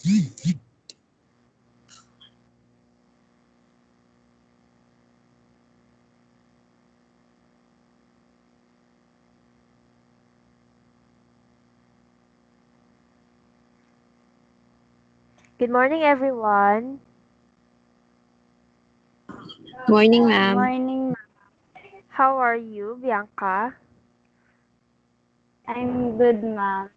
Good morning, everyone. Morning, Good ma'am. morning. How are you, Bianca? I'm good, ma'am.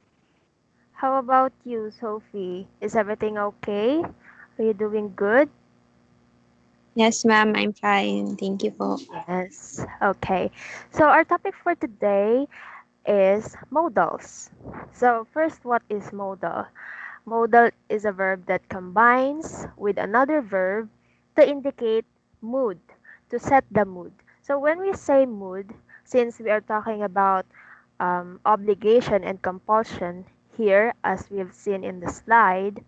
How about you, Sophie? Is everything okay? Are you doing good? Yes, ma'am, I'm fine. Thank you po. Yes. Okay. So our topic for today is modals. So first, what is modal? Modal is a verb that combines with another verb to indicate mood, to set the mood. So when we say mood, since we are talking about obligation and compulsion here, as we've seen in the slide,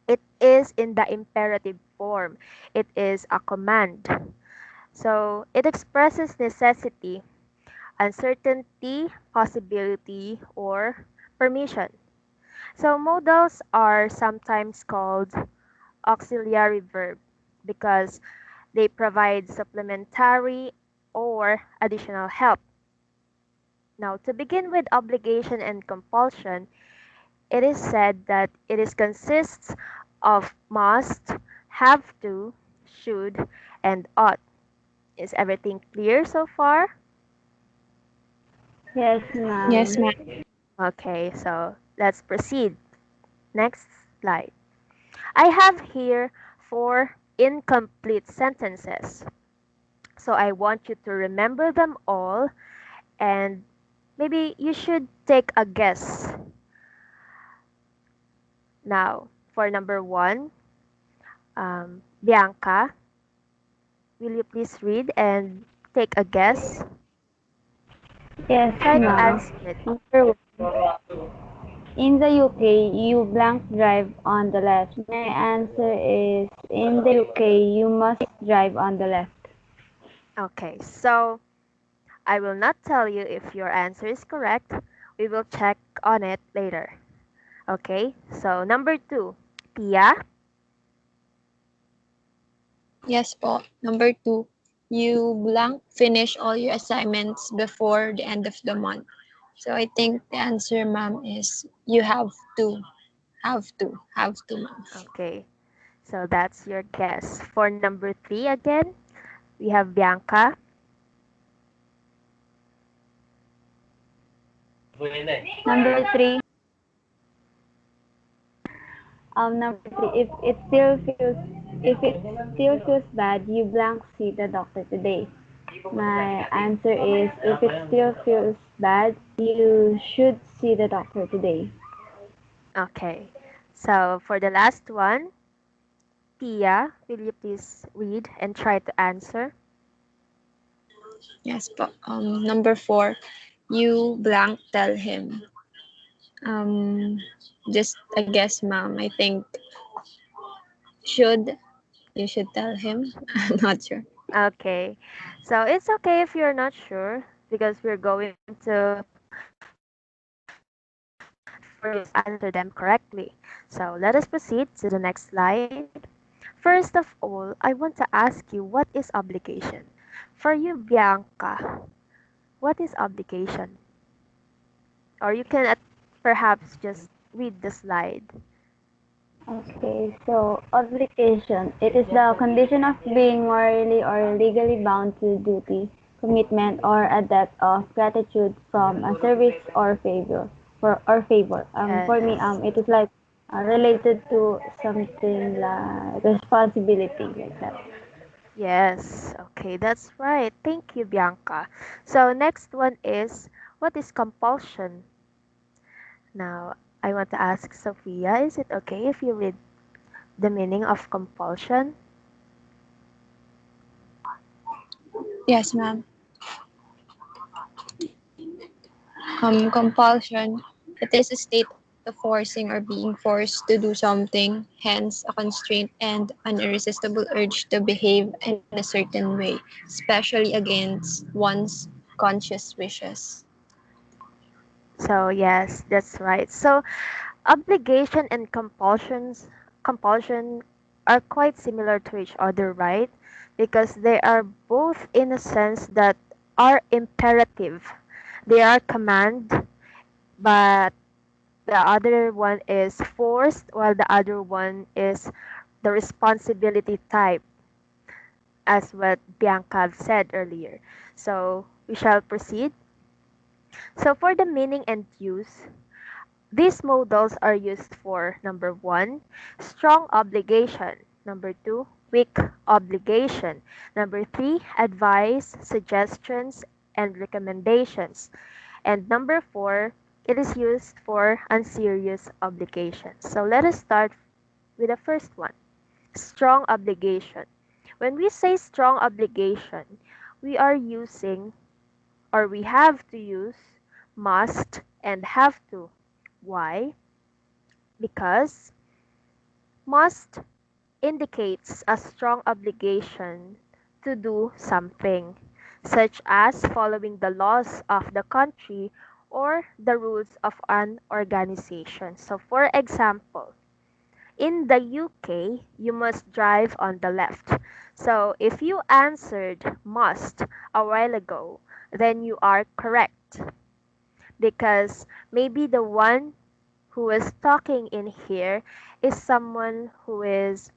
it is in the imperative form. It is a command. So it expresses necessity, uncertainty, possibility, or permission. So modals are sometimes called auxiliary verb because they provide supplementary or additional help. Now, to begin with obligation and compulsion, it is said that it is consists of must, have to, should, and ought. Is everything clear so far? Yes, Yes, ma'am. ma'am. Okay, so let's proceed. Next slide. I have here four incomplete sentences. So I want you to remember them all and maybe you should take a guess. Now, for number one, Bianca, will you please read and take a guess? Yes, Try to ma'am. answer it. Number one. In the UK, you blank drive on the left. My answer is in the UK, you must drive on the left. Okay, so I will not tell you if your answer is correct. We will check on it later. Okay, so number two, Pia. Yes po. Number 2, you blank finish all your assignments before the end of the month. So I think the answer, ma'am, is you have to. Have to, ma'am. Okay, so that's your guess. For number three again, we have Bianca. Number three. Number three. If it still feels bad, you blank see the doctor today. My answer is if it still feels bad, you should see the doctor today. Okay, so for the last one, Pia, will you please read and try to answer? Yes po. Number 4, you blank tell him. Um, just a guess, ma'am. I think should you should tell him. I'm not sure. Okay, so it's okay if you're not sure because we're going to for you to answer them correctly. So let us proceed to the next slide. First of all, I want to ask you what is obligation? For you, Bianca, what is obligation? Or you can perhaps just read the slide. Okay, so obligation. It is the condition of being morally or legally bound to duty, commitment, or a debt of gratitude from a service or favor. For for me, Yes. it is like related to something like responsibility like that. Yes. Okay, that's right. Thank you, Bianca. So next one is what is compulsion? Now, I want to ask Sophia, is it okay if you read the meaning of compulsion? Yes, ma'am. Compulsion. It is a state of forcing or being forced to do something, hence a constraint and an irresistible urge to behave in a certain way, especially against one's conscious wishes. So yes, that's right. So Obligation and compulsion are quite similar to each other, right? Because they are both in a sense that are imperative. They are command, but the other one is forced, while the other one is the responsibility type, as what Bianca said earlier. So we shall proceed. So for the meaning and use, these modals are used for number one, strong obligation, number two, weak obligation, number three, advice, suggestions, and recommendations, and number four, it is used for unserious obligations. So let us start with the first one, strong obligation. When we say strong obligation, we are using or we have to use must and have to. Why? Because must indicates a strong obligation to do something, such as following the laws of the country or the rules of an organization. So, for example, in the UK, you must drive on the left. So, if you answered must a while ago, then you are correct because maybe the one who is talking in here is someone who is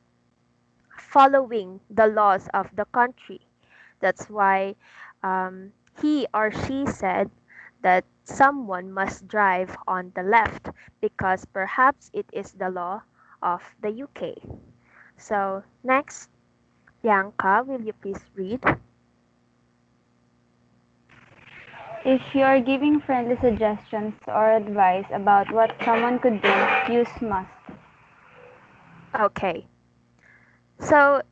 following the laws of the country. That's why he or she said that someone must drive on the left because perhaps it is the law of the UK. So, next, Bianca, will you please read? If you are giving friendly suggestions or advice about what someone could do, use must. Okay. So,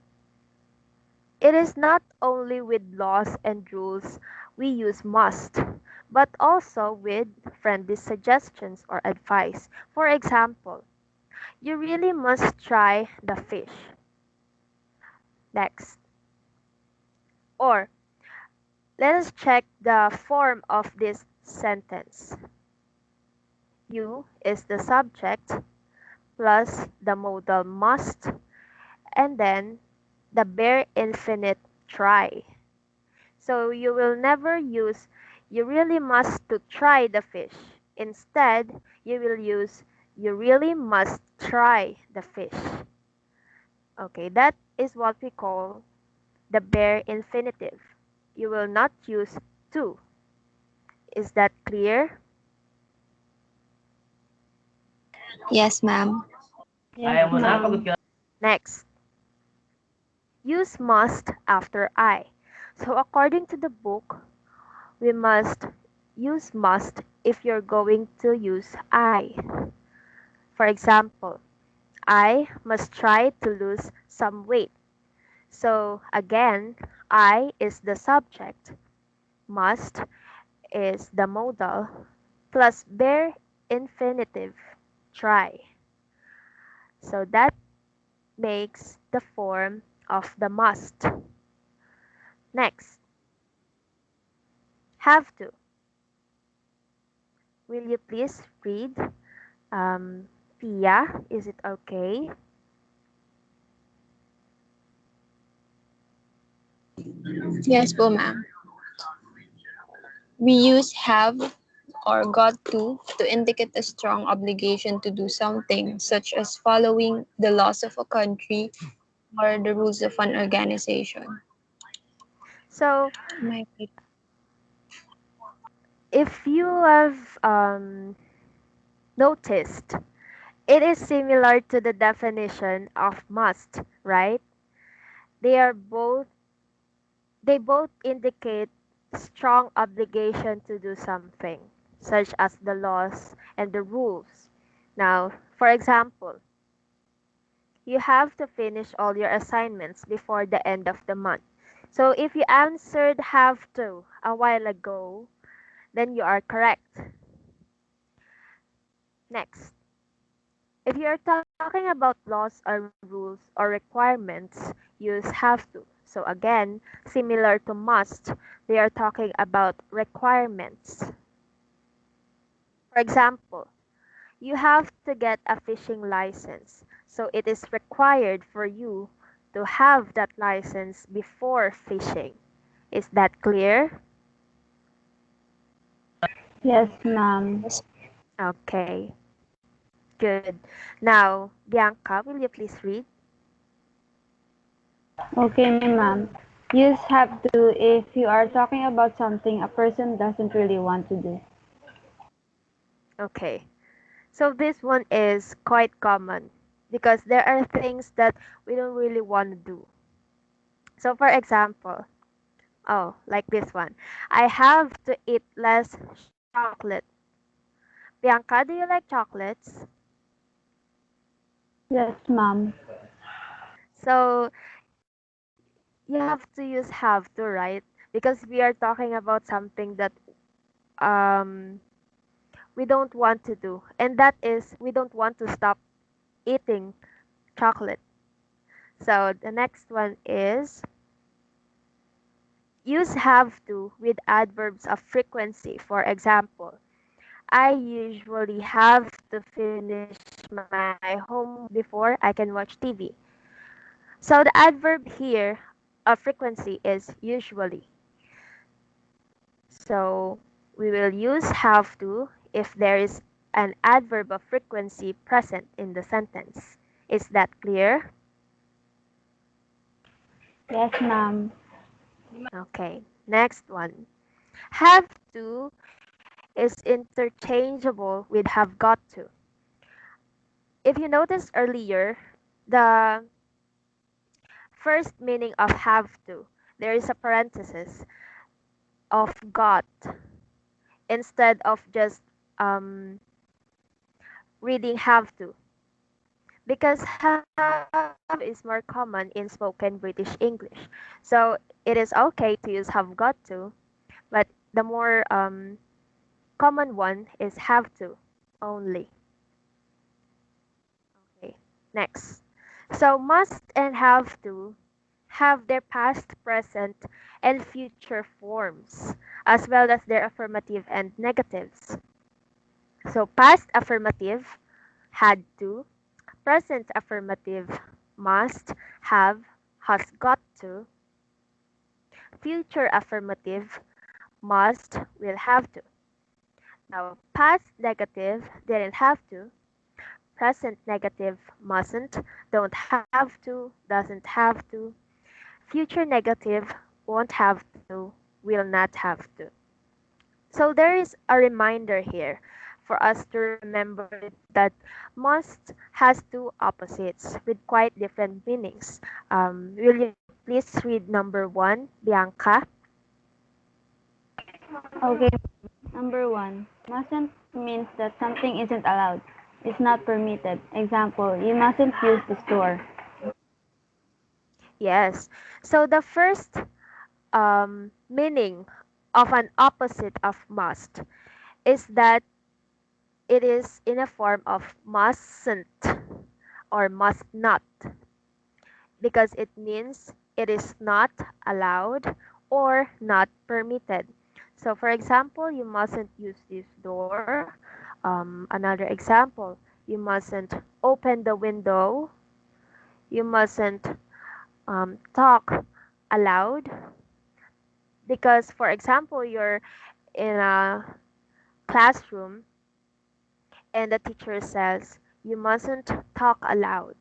it is not only with laws and rules we use must, but also with friendly suggestions or advice. For example, you really must try the fish. Next. Or let us check the form of this sentence. You is the subject plus the modal must and then the bare infinite try. So you will never use you really must to try the fish. Instead, you will use you really must try the fish. Okay, that is what we call the bare infinitive. You will not use to. Is that clear? Yes, ma'am. Yes, ma'am. Next, use must after I. So according to the book, we must use must if you're going to use I. For example, I must try to lose some weight. So again, I is the subject, must is the modal, plus bare infinitive, try. So that makes the form of the must. Next, have to. Will you please read? Pia, is it okay? Yes po, ma'am. We use have or got to indicate a strong obligation to do something, such as following the laws of a country or the rules of an organization. So, My if you have noticed, it is similar to the definition of must, right? They are both they both indicate strong obligation to do something, such as the laws and the rules. Now, for example, you have to finish all your assignments before the end of the month. So if you answered have to a while ago, then you are correct. Next, if you are talking about laws or rules or requirements, use have to. So again, similar to must, they are talking about requirements. For example, you have to get a fishing license. So it is required for you to have that license before fishing. Is that clear? Yes, ma'am. Yes. Okay, good. Now, Bianca, will you please read? Okay, ma'am. Use have to if you are talking about something a person doesn't really want to do. Okay. So this one is quite common because there are things that we don't really want to do. So for example, oh, like this one. I have to eat less chocolate. Bianca, do you like chocolates? Yes, ma'am. So you have to use have to, right? Because we are talking about something that um we don't want to do. And that is we don't want to stop eating chocolate. So the next one is use have to with adverbs of frequency. For example, I usually have to finish my homework before I can watch TV. So the adverb here of frequency is usually. So we will use have to if there is an adverb of frequency present in the sentence. Is that clear? Yes, ma'am. Okay, next one. Have to is interchangeable with have got to. If you noticed earlier, the first meaning of have to, there is a parenthesis of got instead of just um, reading have to. Because have is more common in spoken British English. So it is okay to use have got to, but the more common one is have to only. Okay, next. So must and have to have their past, present, and future forms, as well as their affirmative and negatives. So past affirmative, had to, present affirmative, must, have, has got to, future affirmative, must, will have to. Now, past negative, didn't have to, present negative, mustn't, don't have to, doesn't have to, future negative, won't have to, will not have to. So there is a reminder here for us to remember that must has two opposites with quite different meanings. Will you please read number one, Bianca? Okay. Number one, mustn't means that something isn't allowed. It's not permitted. Example, you mustn't use the store. Yes. So the first meaning of an opposite of must is that it is in a form of mustn't or must not because it means it is not allowed or not permitted. So, for example, you mustn't use this door. Another example, you mustn't open the window. You mustn't talk aloud because, for example, you're in a classroom and the teacher says you mustn't talk aloud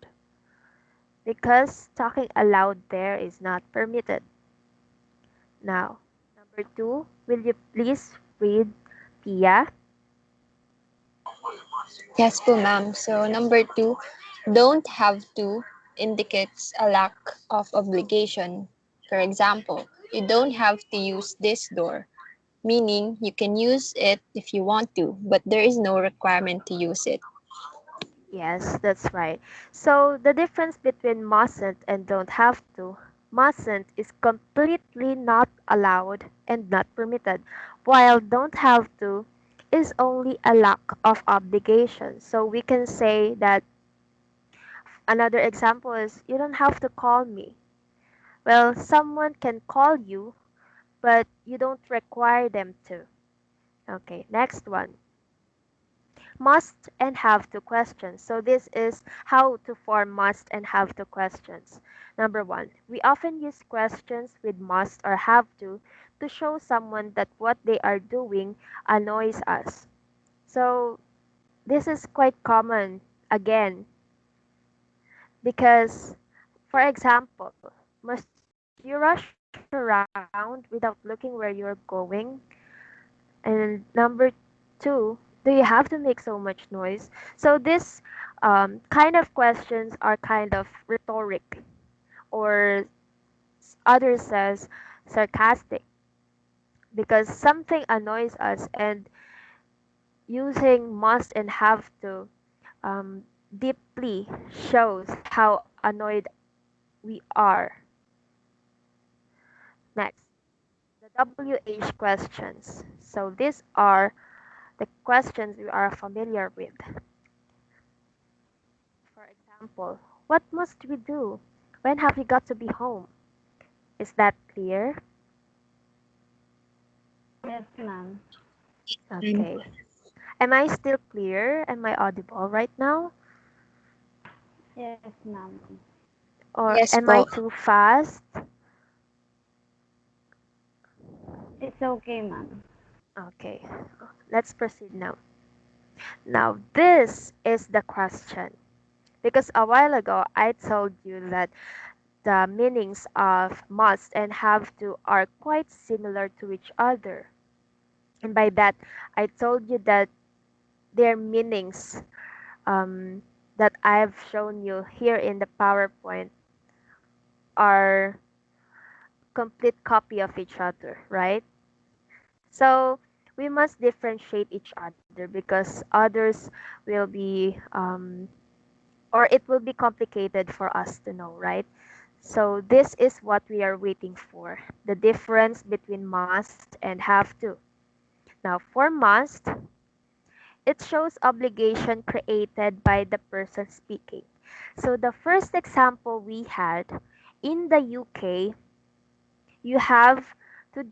because talking aloud there is not permitted. Now, number two, will you please read Pia? Yes po, ma'am. So, number two, don't have to indicates a lack of obligation. For example, you don't have to use this door, meaning you can use it if you want to, but there is no requirement to use it. Yes, that's right. So the difference between mustn't and don't have to, mustn't is completely not allowed and not permitted, while don't have to is only a lack of obligation. So we can say that another example is you don't have to call me. Well, someone can call you, but you don't require them to. Okay, next one. Must and have to questions. So this is how to form must and have to questions. Number one, we often use questions with must or have to show someone that what they are doing annoys us. So this is quite common again because, for example, must you rush around without looking where you're going? And number two, do you have to make so much noise? So this kind of questions are kind of rhetoric, or others says sarcastic, because something annoys us, and using must and have to um, deeply shows how annoyed we are. Next, the WH questions. So these are the questions we are familiar with. For example, what must we do? When have we got to be home? Is that clear? Yes, ma'am. Okay. Am I still clear? Am I audible right now? Yes, ma'am. Or Yes am I po. too fast? It's okay, ma'am. Okay. Let's proceed now. Now, this is the question. Because a while ago, I told you that the meanings of must and have to are quite similar to each other. And by that, I told you that their meanings that I've shown you here in the PowerPoint are complete copy of each other, right? So we must differentiate each other because others will be or it will be complicated for us to know, right? So this is what we are waiting for, the difference between must and have to. Now for must, it shows obligation created by the person speaking. So the first example we had, in the UK, you have to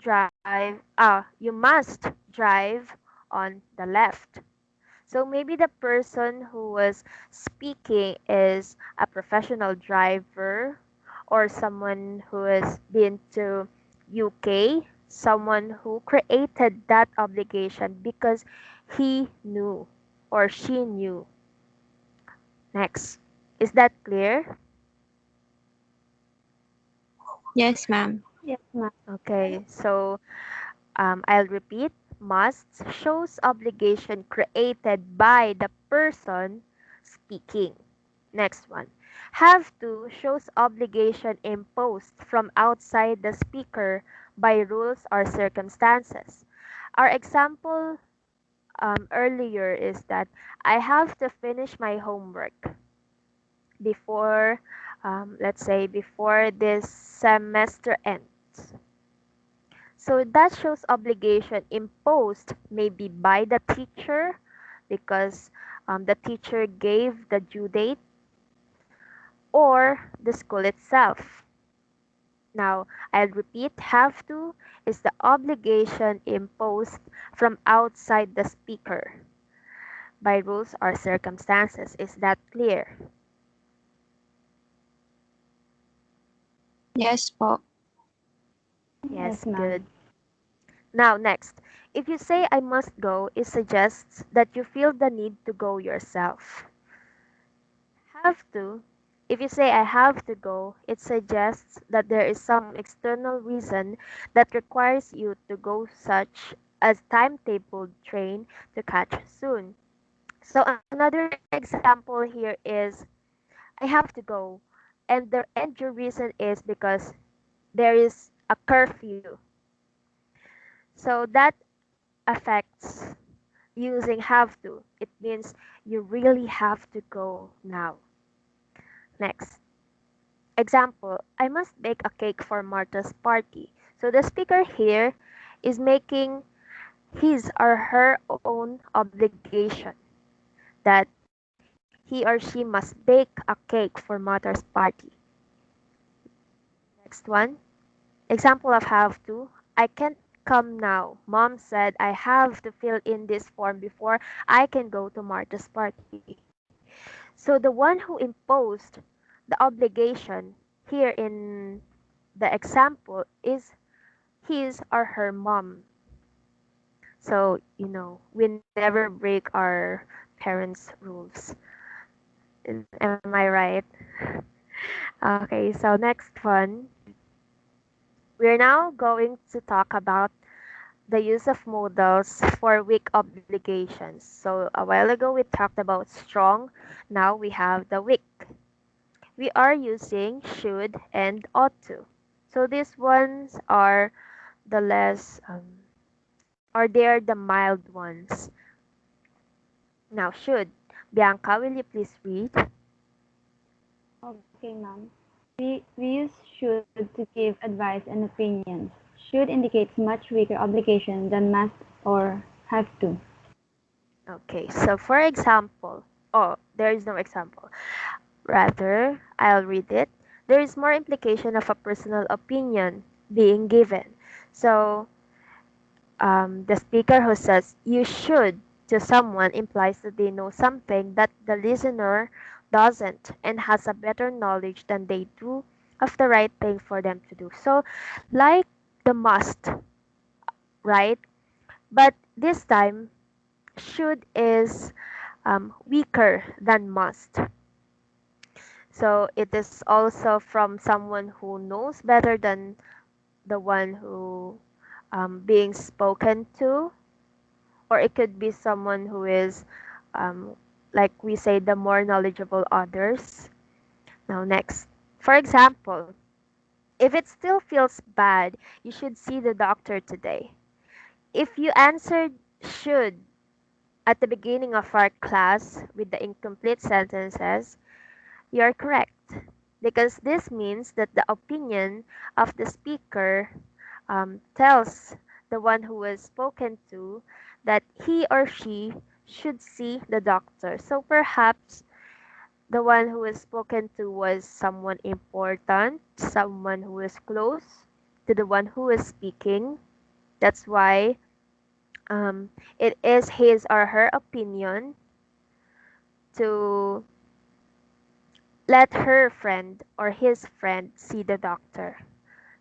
you must drive on the left. So maybe the person who was speaking is a professional driver, or someone who has been to UK, someone who created that obligation because he knew or she knew. Next. Is that clear? Yes, ma'am. Yes, ma'am. Okay, so I'll repeat. Must shows obligation created by the person speaking. Next one. Have to shows obligation imposed from outside the speaker by rules or circumstances. Our example earlier is that I have to finish my homework before, let's say, before this semester ends. So that shows obligation imposed maybe by the teacher because the teacher gave the due date, or the school itself. Now, I'll repeat, have to is the obligation imposed from outside the speaker by rules or circumstances. Is that clear? Yes po. Yes, Yes, ma'am. good. Now, next, if you say I must go, it suggests that you feel the need to go yourself. Have to, if you say I have to go, it suggests that there is some external reason that requires you to go, such as timetable train to catch soon. So another example here is I have to go, and your reason is because there is a curfew. So that affects using have to. It means you really have to go now. Next. Example, I must bake a cake for Martha's party. So the speaker here is making his or her own obligation that he or she must bake a cake for Martha's party. Next one. Example of have to. I can't Come now. Mom said I have to fill in this form before I can go to Marta's party. So the one who imposed the obligation here in the example is his or her mom. So, we never break our parents' rules. Am I right? Okay, so next one. We're now going to talk about the use of modals for weak obligations. So a while ago we talked about strong, now we have the weak. We are using should and ought to. So these ones are the less, or they are the mild ones. Now, should. Bianca, will you please read? Okay, ma'am. We use should to give advice and opinions. Should indicates much weaker obligation than must or have to. Okay, so for example, oh, there is no example. Rather, I'll read it. There is more implication of a personal opinion being given. So, the speaker who says you should to someone implies that they know something that the listener doesn't and has a better knowledge than they do of the right thing for them to do. So, like the must, right? But this time, should is weaker than must. So it is also from someone who knows better than the one who being spoken to, or it could be someone who is, um, like we say, the more knowledgeable others. Now, next. For example, if it still feels bad, you should see the doctor today. If you answered should at the beginning of our class with the incomplete sentences, you're correct. Because this means that the opinion of the speaker tells the one who was spoken to that he or she should see the doctor. So perhaps the one who was spoken to was someone important, someone who is close to the one who is speaking. That's why it is his or her opinion to let her friend or his friend see the doctor.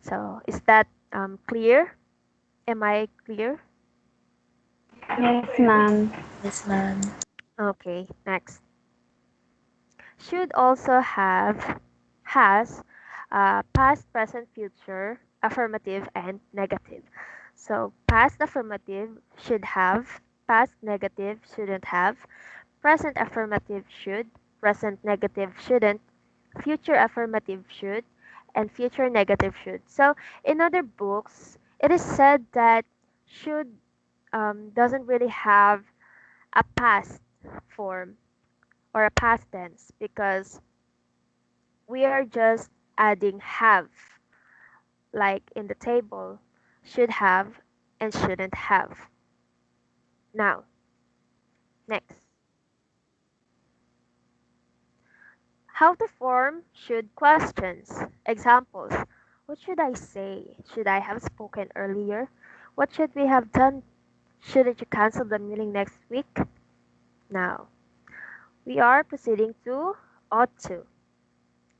So, is that clear? Am I clear? Yes, ma'am. Yes, ma'am. Okay, next. Should also have, has, past, present, future, affirmative, and negative. So, past affirmative should have, past negative shouldn't have, present affirmative should, present negative shouldn't, future affirmative should, and future negative should. So, in other books, it is said that should doesn't really have a past form or a past tense because we are just adding have, like in the table, should have and shouldn't have. Now, next. How to form should questions. Examples. What should I say? Should I have spoken earlier? What should we have done? Shouldn't you cancel the meeting next week? Now, we are proceeding to ought to.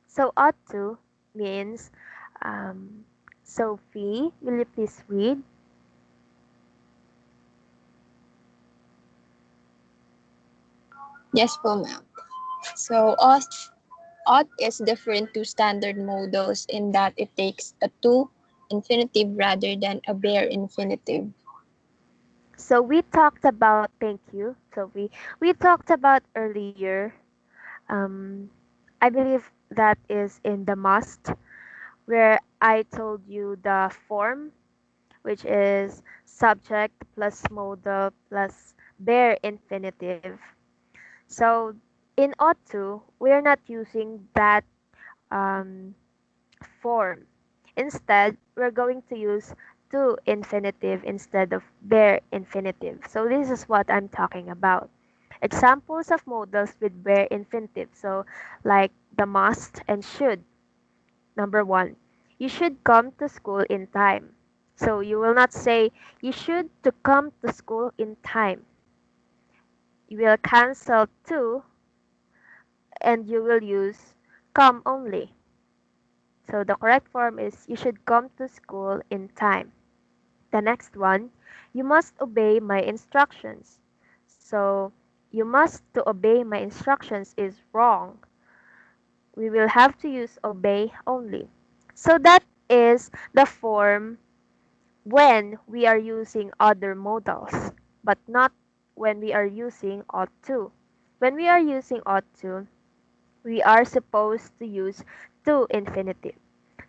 So, ought to means, um, Sophie, will you please read? Yes po, ma'am. So, ought is different to standard modals in that it takes a to infinitive rather than a bare infinitive. So, we talked about, thank you, Sophie. We talked about earlier, um, I believe that is in the must, where I told you the form, which is subject plus modal plus bare infinitive. So in ought to, we're not using that um, form. Instead, we're going to use to infinitive instead of bare infinitive. So this is what I'm talking about. Examples of modals with bare infinitive. So like the must and should. Number one, you should come to school in time. So you will not say you should to come to school in time. You will cancel to and you will use come only. So the correct form is you should come to school in time. The next one, you must obey my instructions. So you must to obey my instructions is wrong. We will have to use obey only. So that is the form when we are using other modals, but not when we are using ought to. When we are using ought to, we are supposed to use to infinitive.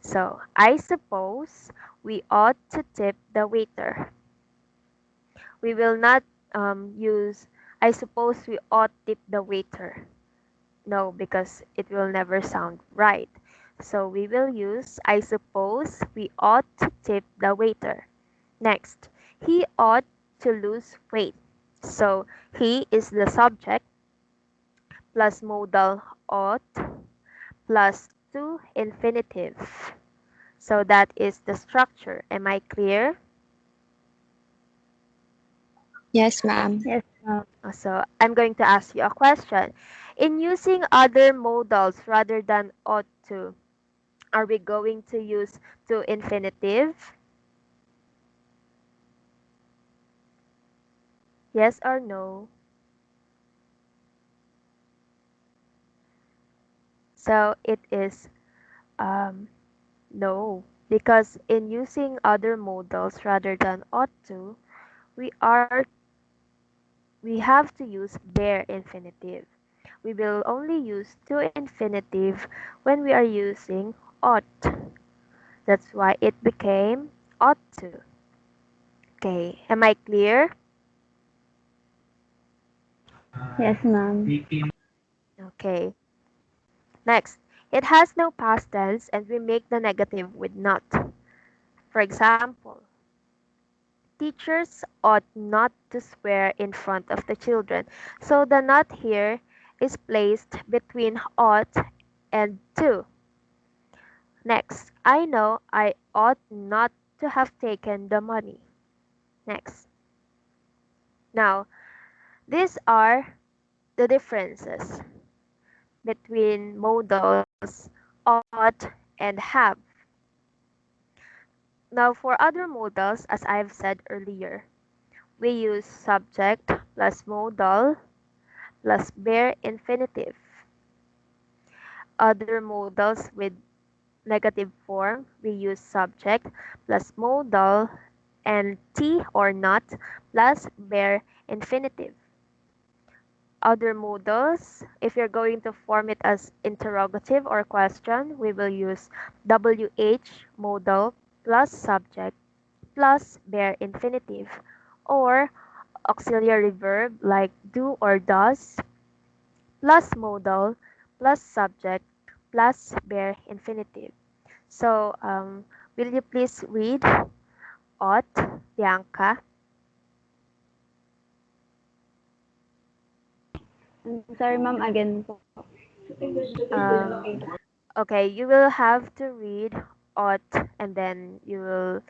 So, I suppose we ought to tip the waiter. We will not use I suppose we ought tip the waiter. No, because it will never sound right. So we will use I suppose we ought to tip the waiter. Next, he ought to lose weight. So he is the subject plus modal ought plus to infinitive. So that is the structure. Am I clear? Yes, ma'am. Yes, ma'am. So I'm going to ask you a question. In using other modals rather than ought to, are we going to use to infinitive? Yes or no? So it is no, because in using other modals rather than ought to, we are we have to use bare infinitive. We will only use to infinitive when we are using ought. That's why it became ought to. Okay, am I clear? Yes, ma'am. Okay. Next, it has no past tense and we make the negative with not. For example, teachers ought not to swear in front of the children. So the not here is placed between ought and to. Next, I know I ought not to have taken the money. Next. Now, these are the differences between modals ought and have. Now, for other modals, as I've said earlier, we use subject plus modal plus bare infinitive. Other modals with negative form, we use subject plus modal and T or not plus bare infinitive. Other modals, if you're going to form it as interrogative or question, we will use WH modal plus subject plus bare infinitive, or auxiliary verb like do or does plus modal plus subject plus bare infinitive. So, will you please read ought, Bianca? I'm sorry, ma'am, again po. Um, okay, you will have to read ought and then you will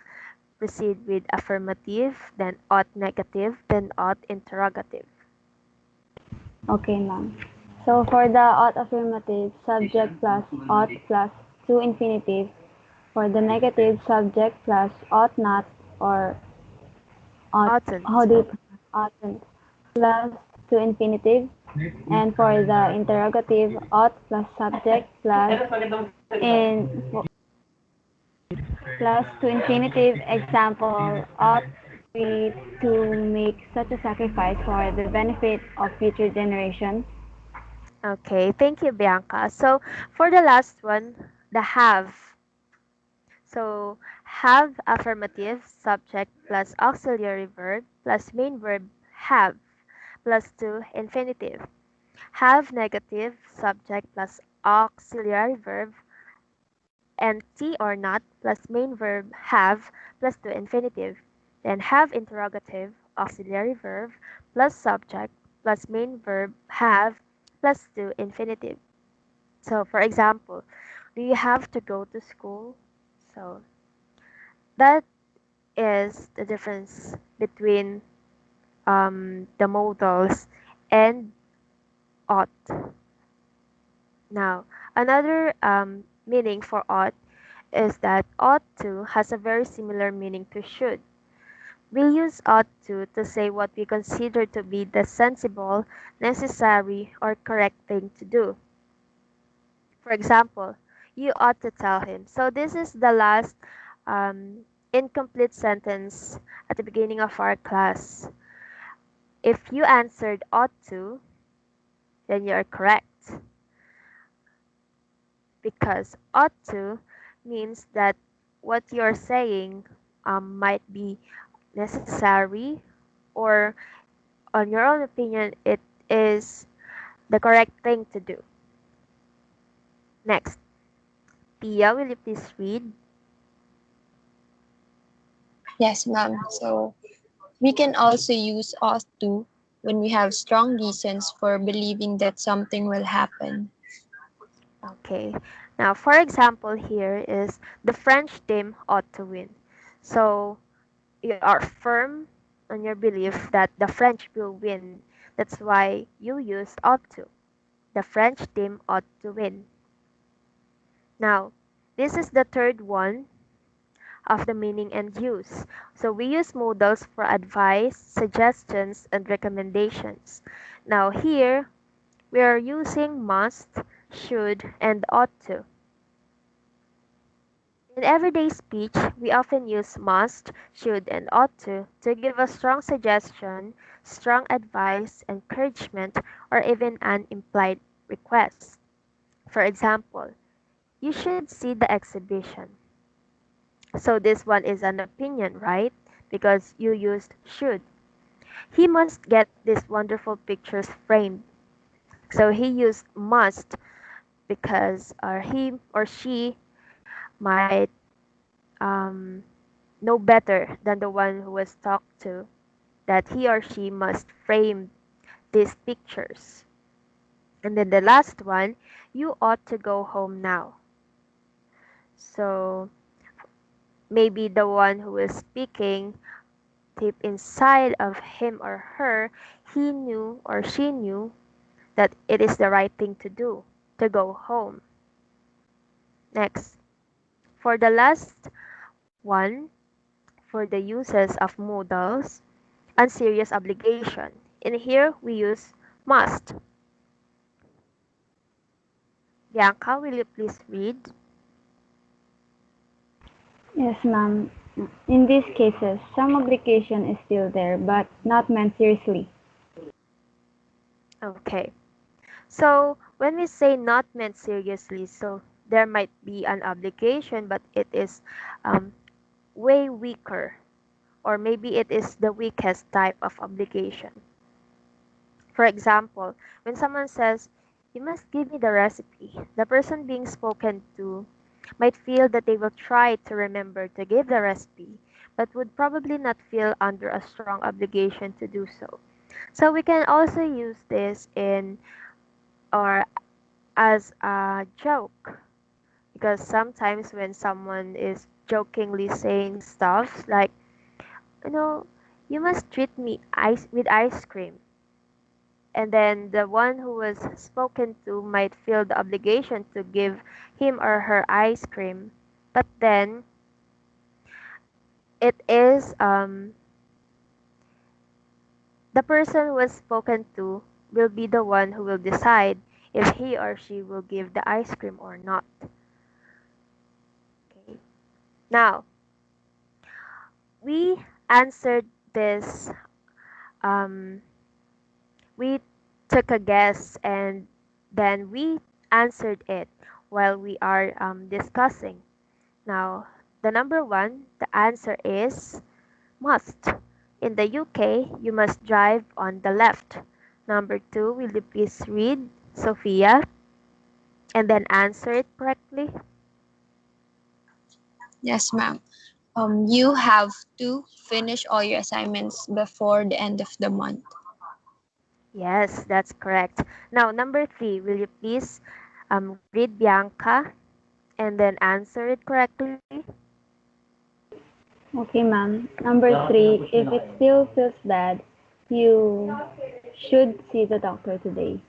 proceed with affirmative, then ought negative, then ought interrogative. Okay, ma'am. So for the ought affirmative, subject plus ought plus to infinitive. For the negative, subject plus ought not or ought, how Oughtn't. do you pronounce oughtn't plus to infinitive. And for the interrogative, ought plus subject in plus to infinitive. Example, ought we to make such a sacrifice for the benefit of future generations. Okay, thank you, Bianca. So for the last one, the have. So have affirmative subject plus auxiliary verb plus main verb have plus to infinitive. Have negative subject plus auxiliary verb and T or not plus main verb have plus to infinitive. Then have interrogative auxiliary verb plus subject plus main verb have plus to infinitive. So for example, do you have to go to school? So that is the difference between the modals and ought. Now, another meaning for ought is that ought to has a very similar meaning to should. We use ought to say what we consider to be the sensible, necessary, or correct thing to do. For example, you ought to tell him. So this is the last um, incomplete sentence at the beginning of our class. If you answered ought to, then you are correct because ought to means that what you're saying might be necessary or on your own opinion it is the correct thing to do. Next, Pia, will you please read? Yes, ma'am. So we can also use ought to when we have strong reasons for believing that something will happen. Okay. Now, for example, here is the French team ought to win. So you are firm on your belief that the French will win. That's why you use ought to. The French team ought to win. Now, this is the third one of the meaning and use. So we use modals for advice, suggestions, and recommendations. Now here, we are using must, should, and ought to. In everyday speech, we often use must, should, and ought to give a strong suggestion, strong advice, encouragement, or even an implied request. For example, you should see the exhibition. So this one is an opinion, right? Because you used should. He must get these wonderful pictures framed. So he used must because he or she might um, know better than the one who was talked to that he or she must frame these pictures. And then the last one, you ought to go home now. So maybe the one who is speaking deep inside of him or her, he knew or she knew that it is the right thing to do to go home. Next, for the last one, for the uses of modals, unserious obligation. In here, we use must. Bianca, will you please read? Yes, ma'am. In these cases, some obligation is still there, but not meant seriously. Okay. So, when we say not meant seriously, so there might be an obligation, but it is um, way weaker, or maybe it is the weakest type of obligation. For example, when someone says, "You must give me the recipe," the person being spoken to might feel that they will try to remember to give the recipe, but would probably not feel under a strong obligation to do so. So we can also use this in or as a joke because sometimes when someone is jokingly saying stuff like, you know, you must treat me with ice cream, and then the one who was spoken to might feel the obligation to give him or her ice cream, but then it is the person who was spoken to will be the one who will decide if he or she will give the ice cream or not. Okay. Now, we answered this, um, we took a guess and then we answered it while we are discussing. Now, the number one, the answer is must. In the UK, you must drive on the left. Number two, will you please read, Sophia, and then answer it correctly? Yes, ma'am. You have to finish all your assignments before the end of the month. Yes, that's correct. Now, number three, will you please read Bianca and then answer it correctly? Okay, ma'am. Number three, if it still feels bad, you should see the doctor today.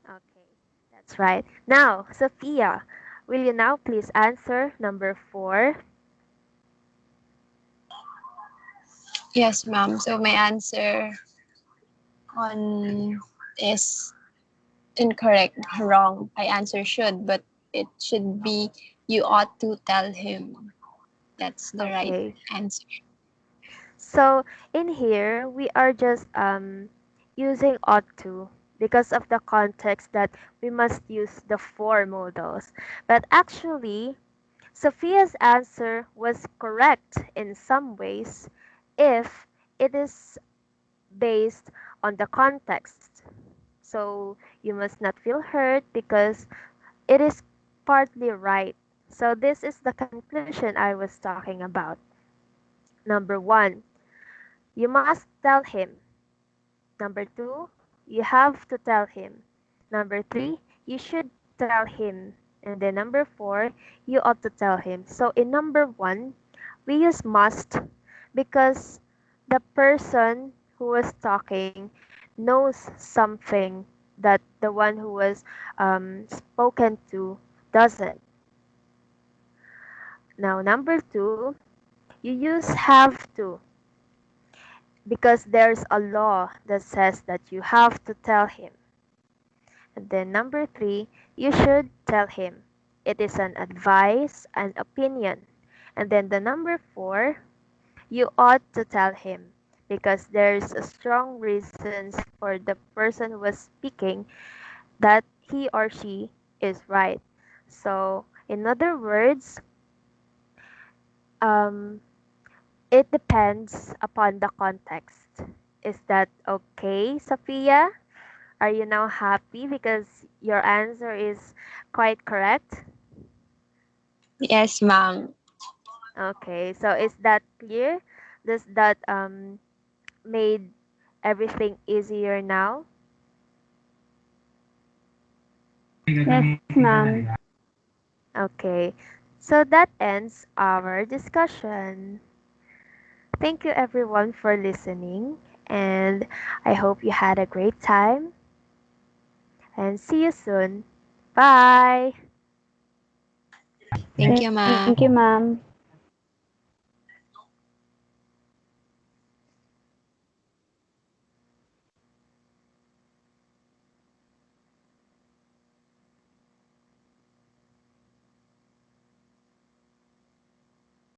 Okay, that's right. Now, Sophia, will you now please answer number 4? Yes, ma'am. So my answer on is incorrect, wrong. I answer should, but it should be you ought to tell him. That's the right Okay. answer. So in here we are just using ought to because of the context that we must use the 4 modals. But actually, Sophia's answer was correct in some ways if it is based on the context. So you must not feel hurt because it is partly right. So this is the conclusion I was talking about. Number 1, you must tell him. Number 2, you have to tell him. Number 3, you should tell him. And then number 4, you ought to tell him. So in number 1, we use must because the person who was talking knows something that the one who was spoken to doesn't. Now, number 2, you use have to because there's a law that says that you have to tell him. And then number 3, you should tell him. It is an advice, an opinion. And then the number 4, you ought to tell him because there's a strong reasons for the person who was speaking that he or she is right. So, in other words, um, it depends upon the context. Is that okay, Sophia? Are you now happy because your answer is quite correct? Yes, ma'am. Okay, so is that clear? Does that made everything easier now? Yes, ma'am. Okay, so that ends our discussion. Thank you everyone for listening, and I hope you had a great time, and see you soon. Bye! Thank you, Thank ma'am. you, ma'am.